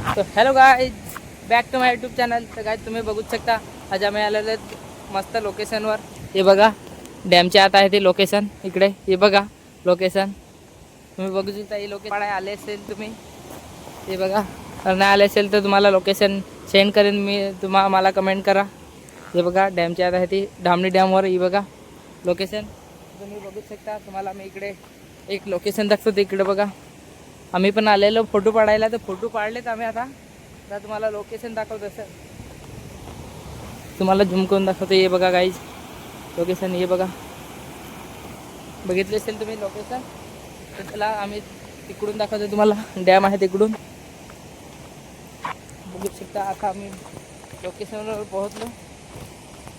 तो hello guys, back to my YouTube channel. तर काय तुम्ही बघू शकता, आज आम्ही आलेलो आहेत मस्त लोकेशनवर. हे बघा, डॅमच्या आत आहे ते लोकेशन. इकडे हे बघा लोकेशन, तुम्ही बघू शकता. हे लोकेशन आले असेल तुम्ही, हे बघा. नाही आले असेल तर तुम्हाला लोकेशन सेंड करेन मी, मला कमेंट करा. हे बघा, डॅमच्या आत आहे ती धामणी डॅमवर. ही बघा लोकेशन, तुम्ही बघू शकता. तुम्हाला मी इकडे एक लोकेशन दाखवतो. इकडे बघा, आम्ही पण आलेलो फोटो पाडायला, तर फोटो पाडलेत आम्ही. आता तुम्हाला लोकेशन दाखवतो सर, तुम्हाला झूम करून दाखवतो. हे बघा गाईज लोकेशन, हे बघा. बघितले असेल तुम्ही लोकेशन. तर चला आम्ही तिकडून दाखवतो तुम्हाला. डॅम आहे तिकडून बघू शकता. आता आम्ही लोकेशनवर पोहोचलो,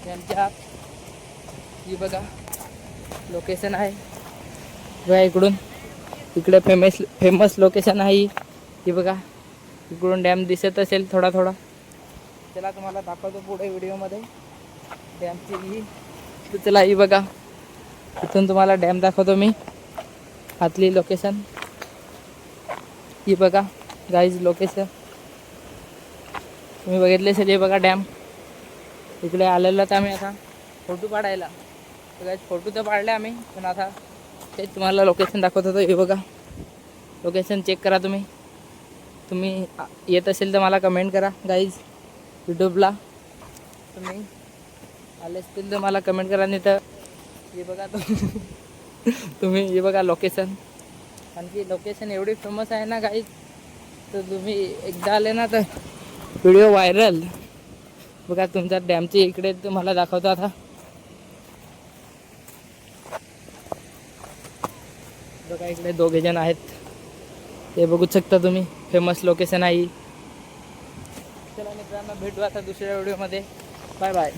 डॅमच्या आत. ही बघा लोकेशन आहे बघा. इकडून इकडे फेमस लोकेशन आहे. ही बघा, इकडून डॅम दिसत असेल थोडा थोडा. चला तुम्हाला दाखवतो पुढे व्हिडिओमध्ये डॅमची ही. तर चला, ही बघा, इथून तुम्हाला डॅम दाखवतो मी. आतली लोकेशन ही बघा गाईज लोकेशन, तुम्ही बघितले असेल. हे बघा डॅम. इकडे आलेलो तर आम्ही आता फोटो पाडायला. तर गाईज फोटो तर पाडले आम्ही, पण आता ते तुम्हाला लोकेशन दाखवत होतो. हे बघा लोकेशन चेक करा. तुम्ही येत असेल तर मला कमेंट करा गाईज. यूट्यूबला तुम्ही आले असतील तर मला कमेंट करा. नाही तर हे बघा तुम्ही हे बघा लोकेशन. आणखी लोकेशन एवढी फेमस आहे ना गाईज, तर तुम्ही एकदा आले ना तर व्हिडिओ व्हायरल. बघा तुमच्या डॅमची इकडे तुम्हाला दाखवतो आता. बघा इकडे दोघे जण आहेत, ते बघू शकता तुम्ही. फेमस लोकेशन आहे. चला मित्रांनो, भेटू आता दुसऱ्या व्हिडिओमध्ये. Bye bye.